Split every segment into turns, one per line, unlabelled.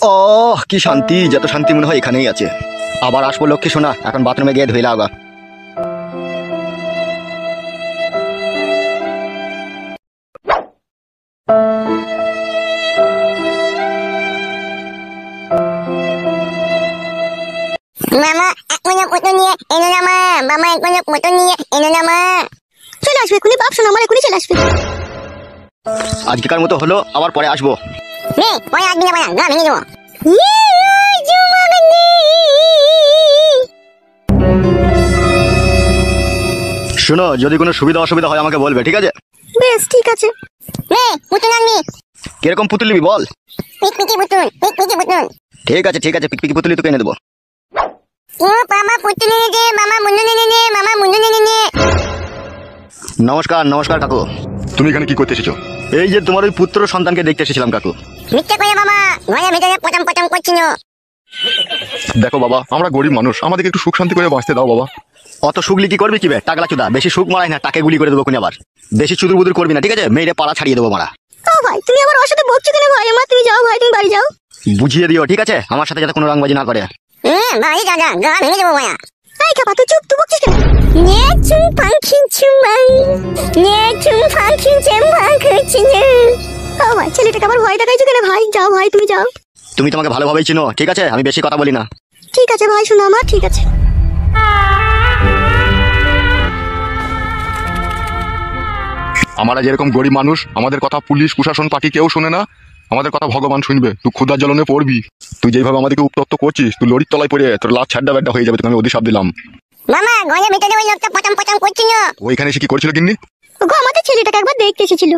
ও কি শান্তি, যত শান্তি মনে হয় এখানেই আছে। আবার আসবো লক্ষ্মী সোনা, এখন বাথরুমে গিয়ে ধুইলা আগা।
মামা এক মনে ফটো নিয়ে এনো না মা, মামা এক মনে ফটো নিয়ে এনো না মা। চলে আসবে এখনই বাপ, শোনা আমার এখনই চলে আসবে।
আজকেকার মতো হলো, আবার পরে আসবো।
নে পরে আসবি না মায়া, গা ভেঙে দেবো।
শোনো, যদি কোনো সুবিধা অসুবিধা হয় আমাকে বলবে, ঠিক আছে?
বেশ ঠিক আছে। নে পুতুল আনবি।
কিরকম পুতুল নিবি বল?
পিকপিকি পুতুল, পিকপিকি পুতুল।
ঠিক আছে ঠিক আছে, পিকপিকি পুতুলই তোকে এনে দেবো।
ও মামা পুতুল এনে দে, মামা মুন্ডু এনে দে, মামা মুন্ডু এনে দে।
নমস্কার নমস্কার কাকু। তুমি এখানে কি করতে এসেছো? এই যে তোমার ওই পুত্র সন্তানকে দেখতে এসেছিলাম কাকু।
মিথ্যা করে মামা, ঘরের ভিতরে পটাম পটাম করছিল।
দেখো বাবা, আমরা গরিব মানুষ, আমাদেরকে একটু সুখ শান্তি করে বাঁচতে দাও বাবা। অত সুখলি কি করবি কি বে টাকলা চুদা, বেশি সুখ মারাই না, টাকে গুলি করে দেবো কোন আবার। বেশি চুদুর বুদুর করবি না, ঠিক আছে? মেয়েরে পাড়া ছাড়িয়ে দেবো মারা।
ও ভাই তুমি আবার ওর সাথে বকছো কেন ভাই? আমার তুমি যাও ভাই, তুমি বাড়ি যাও।
বুঝিয়ে দিও, ঠিক আছে? আমার সাথে যাতে কোনো রংবাজি না করে।
বাড়ি যা যা, গা ভেঙে দেবো মায়া। এই খাপা তুই চুপ, তুই বকছিস কেন? নে চুম পাখি চুমাই, নে চুম পাখি চেম্বা করছি না। ও ভাই ছেলেটাকে আবার ভয় দেখাইছো কেন ভাই? যাও ভাই তুমি যাও।
তুমি তোমাকে ভালোভাবেই চিনো, ঠিক আছে? আমি বেশি কথা বলি না।
ঠিক আছে ভাই, শোনো আমার, ঠিক আছে।
আমরা যেরকম গরিব মানুষ, আমাদের কথা পুলিশ প্রশাসন পার্টি কেউ শোনে না, আমাদের কথা ভগবান শুনবে। তুই ক্ষুধার জ্বলনে পড়বি। তুই যেভাবে আমাদেরকে উত্তপ্ত করছিস, তুই লরির তলায় পড়ে তোর লাশ ছাড্ডা ব্যাড্ডা হয়ে যাবে। তোকে আমি অধিশাপ দিলাম।
মামা ঘরের ভিতরে ওই লোকটা পটাম পটাম করছিল।
ওইখানে এসে কি করছিল গিন্নি?
গো আমাদের ছেলেটাকে একবার দেখতে এসেছিল।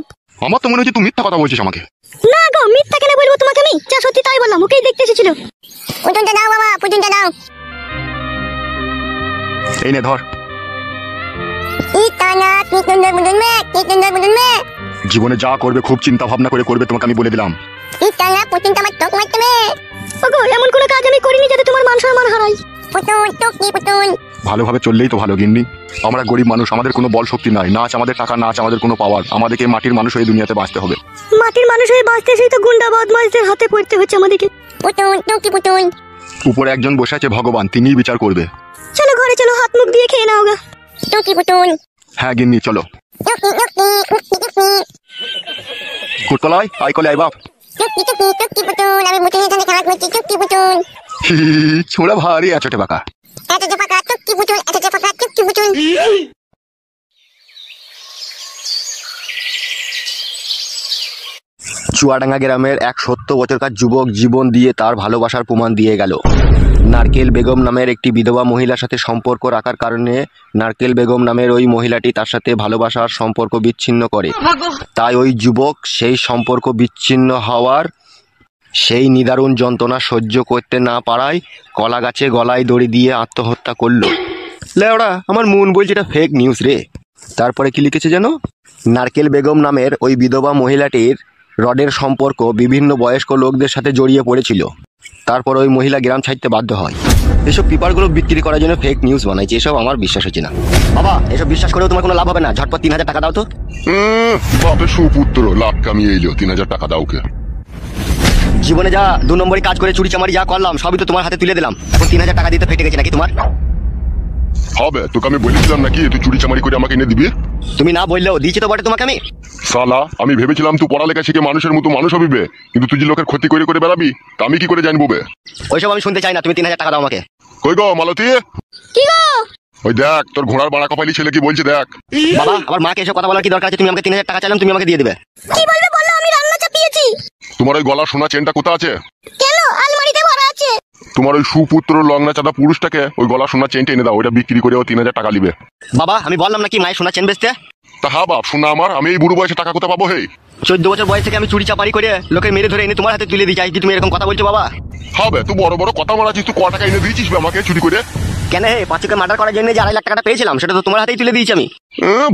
আমার তো মনে হচ্ছে তুই মিথ্যা কথা বলছিস আমাকে।
না গো, মিথ্যা কেন বলবো তোমাকে আমি? যা সত্যি তাই বললাম, ওকেই দেখতে এসেছিল। পুতুলটা দাও বাবা, পুতুলটা দাও।
এই নে ধর।
ইতানা কি সুন্দর বুদুন মে, কি সুন্দর বুদুন মে।
জীবনে যা করবে খুব চিন্তা ভাবনা করে করবে, তোমাকে আমি বলে দিলাম।
ইতানা পুতুলটা আমার টক মারতে মে। ওগো এমন কোনো কাজ আমি করিনি যাতে তোমার মান সম্মান হারাই। পুতুল টক কি পুতুল?
ভালোভাবে চললেই তো ভালো গিন্নি। আমরা গরিব মানুষ, আমাদের কোনো বল শক্তি নাই, না আছে আমাদের টাকা, না আছে আমাদের কোনো পাওয়ার। আমাদেরকে মাটির মানুষ হয়ে দুনিয়াতে বাঁচতে হবে।
মাটির মানুষ হয়ে বাঁচতে সেই তো গুন্ডা বদমাইশদের হাতে পড়তে হচ্ছে আমাদেরকে। পুতুল টক কি পুতুল?
উপরে একজন বসে আছে ভগবান, তিনিই বিচার করবে।
চলো ঘরে চলো, হাত মুখ দিয়ে খেয়ে নাও গা। টক কি পুতুল?
হ্যাঁ গিন্নি চলো।
টকি টকি টকি
কুটকলাই আই কলে আই বাপ।
টকি টকি টকি পুতুল, আমি মুঠে নিয়ে খেলা করছি। টকি পুতুল
ছোড়া ভারী আচটে বাঁকা।
এত যে পাকা টকি পুতুল, এত যে পাকা টকি পুতুল।
চুয়াডাঙ্গা গ্রামের এক 70 বছরকার যুবক জীবন দিয়ে তার ভালোবাসার প্রমাণ দিয়ে গেল। নারকেল বেগম নামের একটি বিধবা মহিলার সাথে সম্পর্ক রাখার কারণে নারকেল বেগম নামের ওই মহিলাটি তার সাথে ভালোবাসার সম্পর্ক বিচ্ছিন্ন করে। তাই ওই যুবক সেই সম্পর্ক বিচ্ছিন্ন হওয়ার সেই নিদারুণ যন্ত্রণা সহ্য করতে না পারায় কলা গাছে গলায় দড়ি দিয়ে আত্মহত্যা করলো। লেওড়া, আমার মন বলছে এটা ফেক নিউজ রে। তারপরে কি লিখেছে যেন? নারকেল বেগম নামের ওই বিধবা মহিলাটির রডের সম্পর্ক বিভিন্ন বয়স্ক লোকদের সাথে জড়িয়ে পড়েছিল। তারপর ওই মহিলা গ্রাম ছাড়তে বাধ্য হয়। এসব পেপারগুলো বিক্রি করার জন্য ফেক নিউজ বানাইছে, এসব আমার বিশ্বাস হচ্ছে না। বাবা, এসব বিশ্বাস করেও তোমার কোনো লাভ হবে না। ঝটপট 3000 টাকা দাও তো।
বাপের সুপুত্র লাখ কামিয়ে এলো, 3000 টাকা দাও কে?
জীবনে যা 2 নম্বরই কাজ করে চুরি চামারি যা করলাম সবই তো তোমার হাতে তুলে দিলাম। এখন 3000 টাকা দিতে ফেটে গেছে নাকি তোমার?
হবে, তোকে আমি বলেছিলাম নাকি তুই চুরি চামারি করে আমাকে এনে দিবি?
তুমি না বললেও দিয়েছি তো বটে তোমাকে আমি।
সালা, আমি ভেবেছিলাম তুই পড়ালেখা শিখে মানুষের মতো মানুষ হবিবে, কিন্তু তুই যে লোকের ক্ষতি করে করে বেড়াবি তা আমি কি করে জানবো বে?
ওইসব আমি শুনতে চাই না, তুমি 3000 টাকা দাও আমাকে।
কই গো মালতী?
কি গো?
ওই দেখ তোর ঘোড়ার বাড়া কপালি ছেলে কি বলছে দেখ।
বাবা, আমার মাকে এসব কথা বলার কি দরকার আছে? তুমি আমাকে 3000 টাকা চাইলাম, তুমি আমাকে দিয়ে দেবে।
কি বলবে বলো, আমি রান্না চাপিয়েছি।
তোমার ওই গলা সোনা চেনটা কোথা আছে?
কেন? আলমারিতে ভরা আছে।
তোমার ওই সুপুত্র লগ্না চাঁদা পুরুষটাকে ওই গলা সোনা চেনটা এনে দাও, ওইটা বিক্রি করে ও 3000 টাকা নিবে।
বাবা, আমি বললাম নাকি মায়ের সোনা চেন বেচতে?
তা হ্যাঁ বাপ, শোনা আমার, আমি এই বুড়ো বয়সে টাকা কোথা পাবো? হে
14 বছর বয়স থেকে আমি চুরি চাপারি করে লোকে মেরে ধরে এনে তোমার হাতে তুলে দিই, চাই কি তুমি এরকম কথা বলছো বাবা?
হবে, তুই বড় বড় কথা মারাছিস, তুই ক টাকা এনে দিয়েছিস আমাকে চুরি করে?
কেন হে, 5 মার্ডার করার জন্য যে 2.5 লাখ টাকাটা পেয়েছিলাম সেটা তো তোমার হাতেই তুলে দিয়েছি আমি।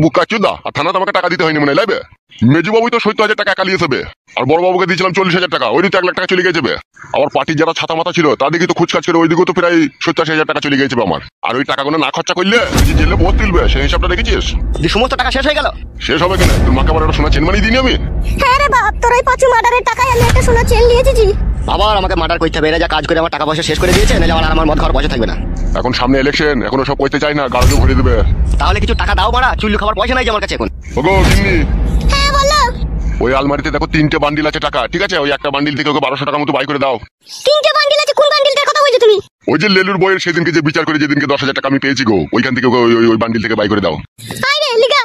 বুকা চুদা, আর থানাতে আমাকে টাকা দিতে হয়নি মনে লাগবে। মেজুবাবুই তো 70,000 টাকা একা নিয়েছে, আর বড় বাবুকে দিয়েছিলাম 40,000 টাকা, ওই তো 1 লাখ টাকা চলে গেছে। আবার পার্টির যারা ছাতা মাথা ছিল তাদেরকে তো খুচকাজ করে ওইদিকেও তো প্রায় 87,000 টাকা চলে গেছে আমার। আর ওই টাকাগুলো না খরচা করলে যে জেলে বহুত তুলবে সেই হিসাবটা দেখেছিস?
সমস্ত টাকা শেষ হয়ে গেল।
শেষ হবে কেন? তোর মাকে আবার একটা সোনা চেন বানিয়ে দিইনি আমি?
হ্যাঁ রে বাপ, তোর ওই 5 মার্ডারের টাকায় আমি একটা সোনা চেন নিয়েছি।
আবার আমাকে মার্ডার করতে হবে, এরা যা কাজ করে আমার টাকা পয়সা শেষ করে দিয়েছে, নাহলে আবার আমার মদ খাওয়ার পয়সা থাকবে না।
এখন সামনে ইলেকশন, এখনো সব করতে চাই না, গাড়ি ভরে দেবে।
তাহলে কিছু টাকা দাও মারা, চুল্লু খাবার পয়সা নাই যে আমার কাছে এখন।
ওগো গিন্নি,
হ্যাঁ বলো।
ওই আলমারিতে দেখো 3টে বান্ডিল আছে টাকা, ঠিক আছে? ওই একটা বান্ডিল থেকে ওকে 1200 টাকার মতো বাই করে দাও।
3টে বান্ডিল আছে? কোন বান্ডিলটার কথা বলছো তুমি?
ওই যে লেলুর বইয়ের সেদিনকে যে বিচার করে যেদিনকে 10,000 টাকা আমি পেয়েছি গো, ওইখান থেকে ওকে ওই বান্ডিল থেকে বাই করে দাও।
আই রে লিগা,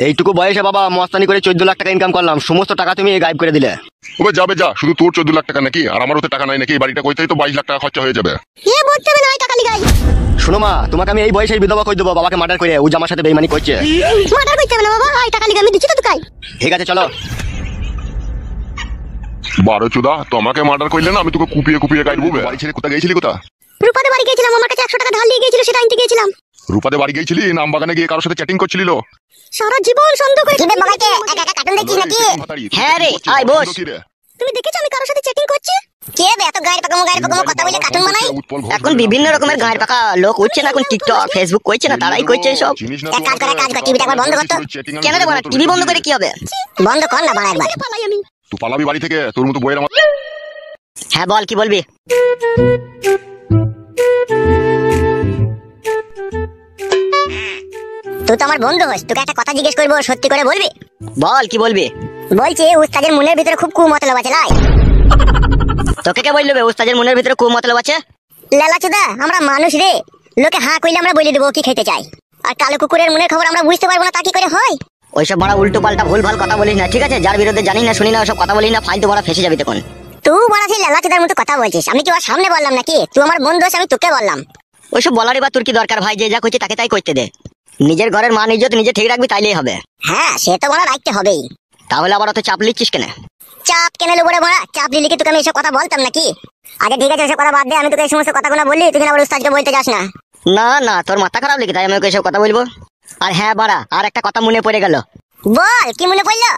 এইটুকু বয়সে বাবা মস্তানি করে 14 লাখ টাকা ইনকাম করলাম, সমস্ত টাকা তুমি গায়েব করে দিলে।
ওবে যাবে যা, শুধু তোর 14 লাখ টাকা নাকি? আর আমারও তো টাকা নাই নাকি? এই বাড়িটা কইতেই তো 22 লাখ টাকা খরচা হয়ে যাবে।
এ বলতে হবে না ওই টাকা লিগাই।
শোনো মা, তোমাকে আমি এই বয়সে বিধবা কই দেবো, বাবাকে মার্ডার করে ও জামার সাথে বেইমানি করছে।
মার্ডার করতে হবে না বাবা, ওই টাকা লিগা আমি দিচ্ছি তো তোকে।
ঠিক আছে চলো।
12 চোদা, তোমাকে মার্ডার করলে না আমি তোকে কুপিয়ে কুপিয়ে কাটবো। বাড়ি ছেড়ে কোথা গেছিলি? কোথা?
রূপাদের বাড়ি গিয়েছিলাম, আমার কাছে 100 টাকা ধার নিয়ে গিয়েছিল, সেটা আনতে গিয়েছিলাম।
রূপাদের বাড়ি গেছিলি? নাম বাগানে গিয়ে কারোর সাথে চ্যাটিং করছিলিল?
সারা জীবন সন্দেহ করে কিবে বাবাকে একা একা কার্টুন দেখছিস নাকি?
হ্যাঁ রে, আয় বস।
তুমি দেখেছো আমি কারোর সাথে চ্যাটিং করছি? কে বে এত গায়ের পাকামো কথা বলে কার্টুন বানাই?
এখন বিভিন্ন রকমের গাঁয়ের পাকা লোক উঠছে না, এখন টিকটক ফেসবুক করছে না, তারাই করছে সব।
এক কাজ কর, টিভিটা একবার বন্ধ কর তো।
কেন রে বাড়া, টিভি বন্ধ করে কি হবে?
বন্ধ কর না বাড়া একবার। পালাই আমি।
তুই পালাবি বাড়ি থেকে? তোর মতো বইয়ের আমার।
হ্যাঁ বল, কি বলবি?
তুই তো আমার বন্ধু হোস, তোকে একটা কথা জিজ্ঞেস করবো, সত্যি করে বলবি?
বল, কি বলবি?
বলছি উস্তাদের মনের ভিতরে খুব কুমতলব আছে লাই।
তোকে কে বললো উস্তাদের মনের ভিতরে খুব মতলব আছে?
লেলা চুদা, আমরা মানুষ রে, লোকে হাঁ কইলে আমরা বলে দেবো কি খেতে চাই। আর কালো কুকুরের মনের খবর আমরা বুঝতে পারবো না, তা কি করে হয়?
ওইসব বড় উল্টো পাল্টা ভুল ভাল কথা বলিস না, ঠিক আছে? যার বিরুদ্ধে জানি না শুনি না ওসব কথা বলিস না, ফালতু বড় ফেসে যাবি তখন।
তুই বড় সেই লেলা চুদার মতো কথা বলছিস, আমি কি ওর সামনে বললাম নাকি? তুই আমার বন্ধু হোস, আমি তোকে বললাম।
ওইসব বলারই বা তোর কি দরকার ভাই? যে যা করছে তাকে তাই করতে দে। নিজের ঘরের মান ইজ্জত নিজে ঠিক রাখবি, তাইলেই হবে।
হ্যাঁ সে তো বড় রাখতে হবেই।
তাহলে আবার অত চাপ লিচ্ছিস কেন?
চাপ কেন নেবো রে বড়া? চাপ নিলে কি তোকে আমি এসব কথা বলতাম নাকি? আগে ঠিক আছে ওসব কথা বাদ দে, আমি তোকে এই সমস্ত কথাগুলো বললি, তুই আবার উস্তাদকে বলতে যাস না।
না না, তোর মাথা খারাপ লেগে তাই আমি ওকে এসব কথা বলবো? আর হ্যাঁ বাড়া, আর একটা কথা মনে পড়ে গেল।
বল, কি মনে পড়লো?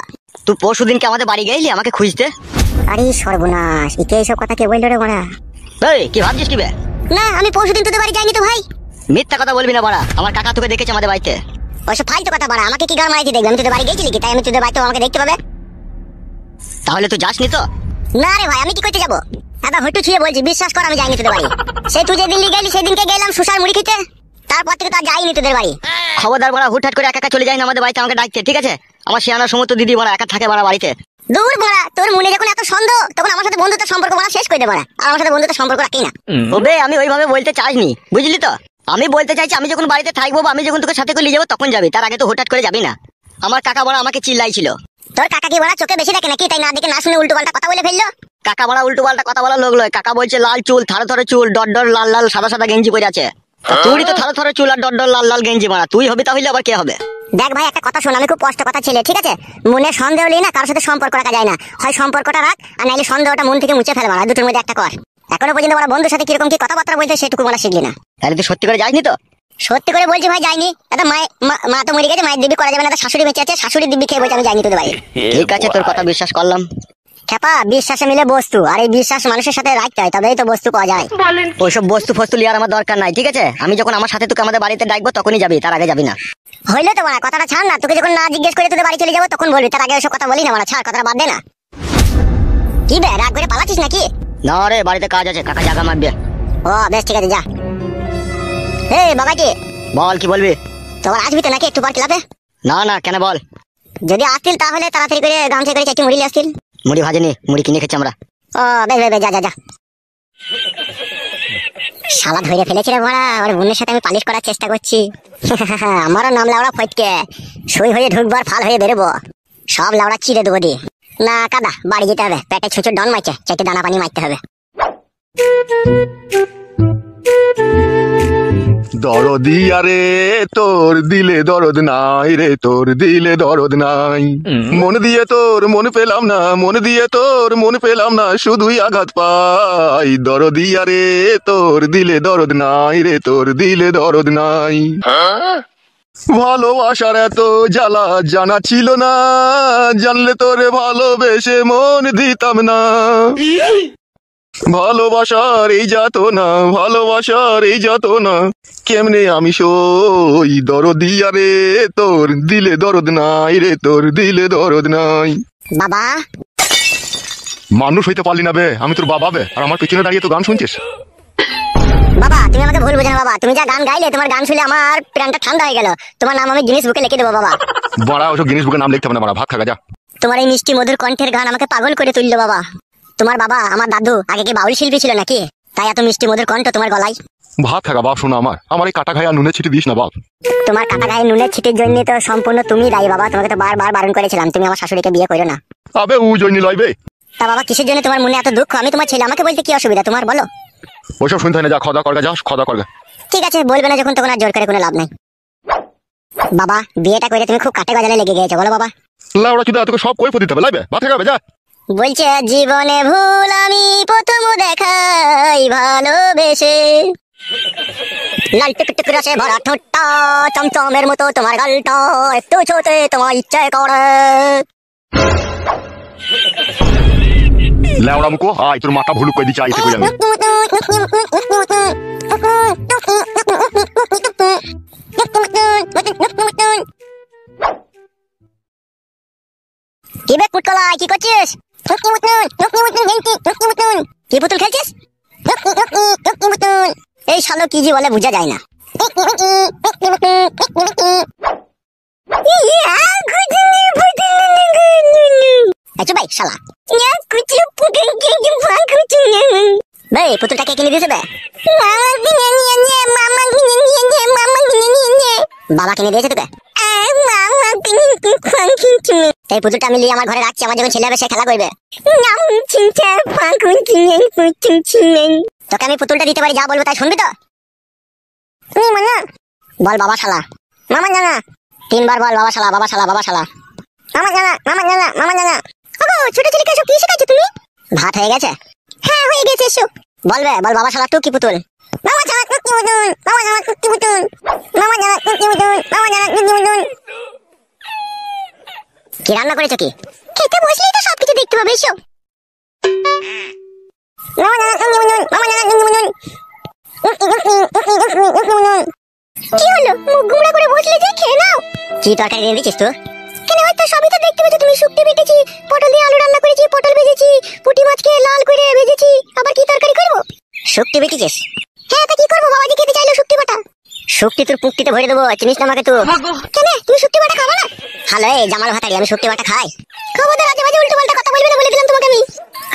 তুই পরশুদিনকে আমাদের বাড়ি গেলি আমাকে খুঁজতে।
আরে সর্বনাশ, একে এইসব কথা কে বললো রে বড়া?
এই কি ভাবছিস কি বে?
না আমি পরশুদিন তোদের বাড়ি যাইনি তো ভাই।
মিথ্যা কথা বলবি না বাড়া, আমার কাকা তোকে দেখেছে আমাদের বাড়িতে।
ওইসব ফালতু কথা বড়া, আমাকে কি গান মারাইতে দেখবে? আমি তোদের বাড়ি গেছিলি কি তাই আমি তোদের বাড়িতে আমাকে দেখতে পাবে?
তাহলে তুই যাসনি তো?
না রে ভাই, আমি কি করতে যাবো? এবার হটু ছুঁয়ে বলছি, বিশ্বাস কর আমি যাইনি তোদের বাড়ি। সেই তুই যেদিন গেলি সেদিনকে গেলাম সুসার মুড়ি খেতে, তারপর থেকে তো আর যাইনি তোদের বাড়ি।
খবরদার বাড়া, হুটহাট করে একা একা চলে যাই না আমাদের বাড়িতে আমাকে ডাকতে, ঠিক আছে? আমার শিয়ানা সমস্ত দিদি বাড়া একা থাকে বাড়া বাড়িতে।
দূর বড়া, তোর মনে যখন এত সন্দেহ তখন আমার সাথে বন্ধুত্ব সম্পর্ক বলা শেষ করে দে বড়া, আর আমার সাথে বন্ধুত্ব সম্পর্ক রাখি না।
ওবে আমি ওইভাবে বলতে চাইনি, বুঝলি তো? আমি বলতে চাইছি আমি যখন বাড়িতে থাকবো বা আমি যখন তোকে সাথে করে নিয়ে যাবো তখন যাবি, তার আগে তো হুটহাট করে যাবি না। আমার কাকা বড়া আমাকে চিল্লাইছিল।
তোর কাকা কি বড়া চোখে বেশি দেখে নাকি? তাই না দেখে না শুনে উল্টো পাল্টা কথা বলে ফেললো।
কাকা বড়া উল্টো পাল্টা কথা বলা লোক লয়। কাকা বলছে লাল চুল, থারো থারো চুল, ডট ডট লাল লাল সাদা সাদা গেঞ্জি পরে আছে। তুই তো থারো থারো চুল আর ডট ডট লাল লাল গেঞ্জি মারা, তুই হবি তাহলে আবার কে হবে?
দেখ ভাই একটা কথা শোন, আমি খুব কষ্ট কথা ছেলে, ঠিক আছে? মনে সন্দেহ নেই না, কারোর সাথে সম্পর্ক রাখা যায় না। হয় সম্পর্কটা রাখ, আর নাইলে সন্দেহটা মন থেকে মুছে ফেলে মারা, দুটোর মধ্যে একটা কর। এখনো পর্যন্ত আমার বন্ধুর সাথে কিরকম কি কথাবার্তা বলতে সেটুকু বলা শিখলি না।
তাহলে তুই সত্যি করে যাসনি তো?
সত্যি করে বলছি ভাই যাইনি। এটা মা তো মরে গেছে, মায়ের দিব্যি করা যাবে না, শাশুড়ি বেঁচে আছে, শাশুড়ি দিব্যি খেয়ে বলছে আমি যাইনি তোদের বাড়ি।
ঠিক আছে, তোর কথা বিশ্বাস করলাম।
খেপা, বিশ্বাসে মিলে বস্তু, আর এই বিশ্বাস মানুষের সাথে রাখতে হয়, তবেই তো বস্তু পাওয়া যায়।
ওইসব বস্তু ফস্তু লিয়ার আমার দরকার নাই, ঠিক আছে? আমি যখন আমার সাথে তোকে আমাদের বাড়িতে ডাকবো তখনই যাবি, তার আগে যাবি না।
হইলো তো মারা, কথাটা ছাড় না। তোকে যখন না জিজ্ঞেস করে তোদের বাড়ি চলে যাবো তখন বলবি, তার আগে ওইসব কথা বলি না মারা, ছাড়, কথাটা বাদ দে না। কি বে রাগ করে পালাচ্ছিস নাকি?
না রে, বাড়িতে কাজ আছে, কাকা জায়গা মারবে।
ও বেশ ঠিক আছে, যা। এই বাবা কি
বল, কি বলবি?
তোমার আসবি তো নাকি একটু পর ক্লাবে?
না না, কেন বল?
যদি আসতিল তাহলে তাড়াতাড়ি করে গামছা করে চাইছি মুড়ি আসতিল।
মুড়ি ভাজেনি, মুড়ি কিনে খেয়েছি আমরা।
ও বেশ বেশ, যা যা যা। শালা ধরে ফেলেছি রে বড়া, ওর বোনের সাথে আমি পালিশ করার চেষ্টা করছি। আমারও নাম লাউড়া ফটকে, সই হয়ে ঢুকবার ফাল হয়ে বেরোবো, সব লাউড়া চিড়ে দেবো দি। না কাদা, বাড়ি যেতে হবে, পেটে ছুঁচো ডন মাইছে, চাইতে দানা পানি মারতে হবে।
দরদি আরে তোর দিলে দরদ নাই রে, তোর দিলে দরদ নাই। মন দিয়ে তোর মন পেলাম না, মন দিয়ে তোর মন পেলাম না, শুধুই আঘাত পাই। দরদি আরে তোর দিলে দরদ নাই রে, তোর দিলে দরদ নাই। ভালোবাসার এত জ্বালা জানা ছিল না, জানলে তোরে ভালোবেসে মন দিতাম না। ভালোবাসার এই যাত না, ভালোবাসার এই যাত না, কেমনে আমি সই। দরদি আরে তোর দিলে দরদ নাই রে, তোর দিলে দরদ নাই।
বাবা
মানুষ হইতে পারলি না বে, আমি তোর বাবা বে, আর আমার পিছনে দাঁড়িয়ে তো গান শুনছিস।
বাবা তুমি আমাকে ভুল বোঝো না বাবা, তুমি যা গান গাইলে তোমার গান শুনে আমার প্রাণটা ঠান্ডা হয়ে গেল। তোমার নাম আমি গিনিস বুকে লিখে দেবো বাবা।
বড়া ওসব জিনিস বুকে নাম লিখতে হবে না, বড়া ভাত খাগা যা।
তোমার এই মিষ্টি মধুর কণ্ঠের গান আমাকে পাগল করে তুললো বাবা। তোমার বাবা আমার দাদু আগে কি বাউল শিল্পী ছিল নাকি, তাই এত মিষ্টি মধুর কণ্ঠ তোমার গলায়।
ভাত খাগা বাপ, শোনো আমার এই কাটা খাই আর নুনে ছিটি দিস না বাপ।
তোমার কাটা গায়ে নুনের ছিটির জন্য তো সম্পূর্ণ তুমি দায়ী বাবা। তোমাকে তো বারবার বারণ করেছিলাম তুমি আমার শাশুড়িকে বিয়ে করো না।
আবে ও জয়নি লয় বে।
তা বাবা কিসের জন্য তোমার মনে এত দুঃখ? আমি তোমার ছেলে, আমাকে বলতে কি অসুবিধা তোমার বলো?
ওইসব শুনতে হয় না, যা খদা করগা, যা খদা করগা।
ঠিক আছে বলবে না যখন, তখন আর জোর করে কোনো লাভ নাই। বাবা বিয়েটা করে তুমি খুব কাটে গজালে লেগে গেছো বলো বাবা।
লাউড়া চুদা তোকে সব কই দিতে হবে, লাইবে ভাত খাবে যা।
বলছে জীবনে ভুল আমি প্রথম দেখাই ভালোবেসে, লাল টুকটুক রসে ভরা ঠোঁটটা, চমচমের মতো তোমার গালটা, একটু ছোটে তোমার ইচ্ছে করে।
লাউড়া মুকো আয়, তোর মাথা ভুলুক কই দিছি আইতে কই আমি।
কি বে পুটকলা কি করছিস? কি পুতুল খেলছিস? এই শালো কি জি বলে বুঝা যায় না। ভাই শালা ভাই পুতুলটাকে কিনে দিয়েছে বে? বাবা কিনে দিয়েছে তোকে? এই পুতুলটা আমি নিয়ে আমার ঘরে রাখছি, আমার যখন ছেলে হবে সে খেলা করবে। তোকে আমি পুতুলটা দিতে পারি, যা বলবো তাই শুনবি তো? বল বাবা শালা। মামা জানা 3 বার বল বাবা শালা, বাবা শালা, বাবা শালা। মামা জানা, মামা জানা, মামা জানা। ছোট ছেলেকে এসব কি শেখাচ্ছ তুমি? ভাত হয়ে গেছে? হ্যাঁ হয়ে গেছে। এসো বলবে, বল বাবা শালা টুকি পুতুল। মামা জানা টুকি পুতুল, মামা জানা টুকি পুতুল, মামা জানা টুকি পুতুল, মামা জানা টুকি পুতুল। কি রান্না করেছো কি? খেতে বসলেই তো সবকিছু দেখতে পাবে। এসো মামা জানা টুকি পুতুল, মামা জানা টুকি পুতুল। কি হলো মুখ গুমড়া করে বসলে যে? খেয়ে নাও। কি তরকারি দিয়ে দিছিস তো? কেন হয়তো সবই তো দেখতে পেয়েছো তুমি। শুক্তি বেটেছি, পটল দিয়ে আলু রান্না করেছি, পটল ভেজেছি, পুঁটি মাছকে লাল করে ভেজেছি। আবার কি তরকারি করবো? শুক্তি বেটেছিস? হ্যাঁ তা কি করবো, বাবাজি খেতে চাইলো শুক্তি বাটা। শুক্তি তোর পুক্তিতে ভরে দেবো, চিনিস না আমাকে তুই? কেন তুমি শুক্তি বাটা খাবে না? হ্যালো এই জামাল ভাতারি, আমি শুক্তি বাটা খাই? খবরদার আজে বাজে উল্টো পাল্টা কথা বলবি না বলে দিলাম তোমাকে আমি।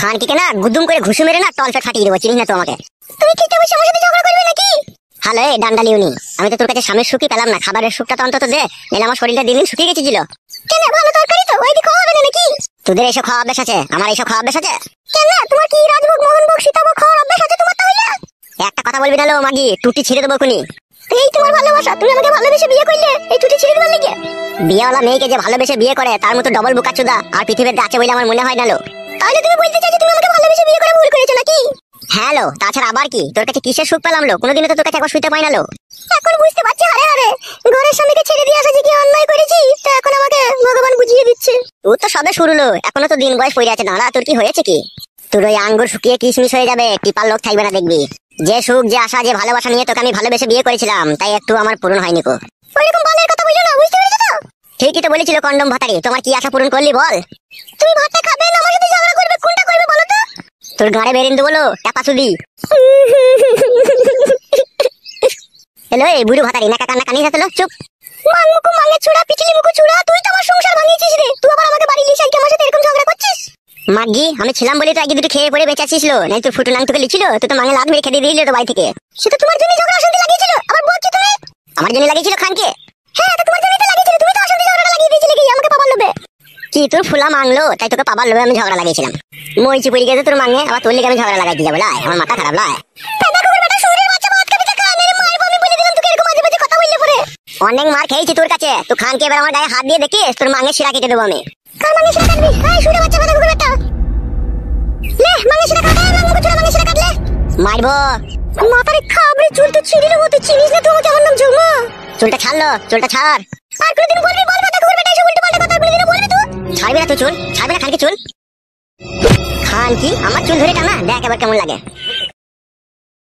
খান কি কেনা গুদুম করে ঘুষু মেরে না টলফেট ফাটিয়ে দেবো, চিনিস না তো আমাকে? তুমি খেতে বসে আমার সাথে ঝগড়া করবে নাকি? হ্যালো এই ডান্ডালিউনি, আমি তো তোর কাছে স্বামীর সুখই পেলাম না, খাবারের সুখটা তো অন্তত দে, নাহলে আমার শরীরটা দিন দিন শুকিয়ে গেছিল। কেন ভালো তরকারি তো, ওই দিকে খাওয়া হবে না নাকি? তোদের এইসব খাওয়া অভ্যাস আছে, আমার এইসব খাওয়া অভ্যাস আছে? কেন তোমার কি রাজভোগ মোহনভোগ সীতাভোগ খাওয়ার অভ্যাস আছে তোমার তাহলে? একটা কথা বলবি না লো মাগি, টুটি ছিঁড়ে দেবো খুনি। এই তোমার ভালোবাসা, তুমি আমাকে ভালোবেসে বিয়ে করলে এই টুটি ছিঁড়ে দেবার লেগে? বিয়েওয়ালা মেয়েকে যে ভালোবেসে বিয়ে করে তার মতো ডবল বোকাচোদা আর পৃথিবীতে আছে বলে আমার মনে হয় না লো। তাহলে তুমি বলতে চাইছো তুমি আমাকে ভালোবেসে বিয়ে করে ভুল করেছো নাকি? হ্যাঁ লো, তাছাড়া আবার কি? তোর কাছে কিসের সুখ পেলাম লো? কোনোদিনও তো তোর কাছে একবার শুইতে পাই না লো। এখন বুঝতে পারছি হারে হারে ঘরের স্বামীকে ছেড়ে দিয়ে আসা যে কি অন্যায় করেছি, তা এখন আমাকে ভগবান বুঝিয়ে দিচ্ছে। তোর তো সবে শুরু লো, এখনো তো দিন বয়স পড়ে আছে। দাঁড়া তোর কি হয়েছে কি? তোর ওই আঙ্গুর শুকিয়ে কিশমিশ হয়ে যাবে, টিপার লোক থাকবে না দেখবি। যে সুখ যে আশা যে ভালোবাসা নিয়ে তোকে আমি ভালোবেসে বিয়ে করেছিলাম তাই একটু আমার পূরণ হয়নি কো। ওইরকম বালের কথা বলছো না, বুঝতে পেরেছো তো? ঠিকই তো বলেছিল কন্ডম ভাতারি, তোমার কি আশা পূরণ করলি বল? তুমি ভাতটা খাবে না আমার সাথে ঝগড়া করবে, কোনটা করবে বলো তো? তোর গাড়ে বেরিয়ে বলো টাপা চুদি। হ্যালো এই বুড়ো ভাতারি, নাকা কান্না কানি যাচ্ছে চুপ। মাঙ্গুকু মাঙ্গে ছুড়া পিছলি মুকু ছুড়া, তুই তো আমার সংসার ভাঙিয়েছিস রে। তুই আবার আমাকে বাড়ি লিস, আমার সাথে এরকম ঝগড়া করছিস? মাগি আমি ছিলাম বলে তো আগে দুটো খেয়ে পড়ে বেঁচে আসিস, নাই তুই ফুটু নাং তোকে লিছিল, তুই তো মাঙে লাত মেরে খেতে দিলি তো বাড়ি থেকে। সেটা তোমার জন্য ঝগড়া অশান্তি লাগিয়েছিল, আবার বলছি তুমি? আমার জন্য লাগিয়েছিল খানকে? হ্যাঁ তো তোমার জন্যই তো লাগিয়েছিল, তুমি তো অশান্তি ঝগড়া লাগিয়ে দিয়েছিলে কি আমাকে পাবার লোভে? কি তোর ফুলা মাংলো তাই তোকে পাবার লোভে আমি ঝগড়া লাগিয়েছিলাম? মইছি পড়ে গেছে তোর মাঙে, আবার তোর লেগে আমি ঝগড়া লাগাইতে যাবো? লাই আমার মাথা খারাপ লাই। অনেক মার খেয়েছি তোর কাছে, তুই খানকে এবার আমার গায়ে হাত দিয়ে দেখিস তোর মাঙে শিরা কেটে দেবো আমি। কার মাঙে শিরা কাটবি? এই শুনে বাচ্চা কথা কুকুর একটা লে মাঙে শিরা কাটে, মাঙ্গু চুরা মাঙে শিরা কাটলে মারবো। মাথারে খাবরে চুল তো ছিঁড়ে নেবো, তুই চিনিস না তোমাকে আমার নাম ঝুমা। চুলটা ছাড়লো, চুলটা ছাড়। আর কোনদিন বলবি বলবে না কুকুর বেটা, এসব উল্টো পাল্টা কথা কোনদিন বলবি তুই? ছাড়বি না তুই চুল, ছাড়বি না খানকে চুল? খান কি আমার চুল ধরে টানা, দেখ এবার কেমন লাগে।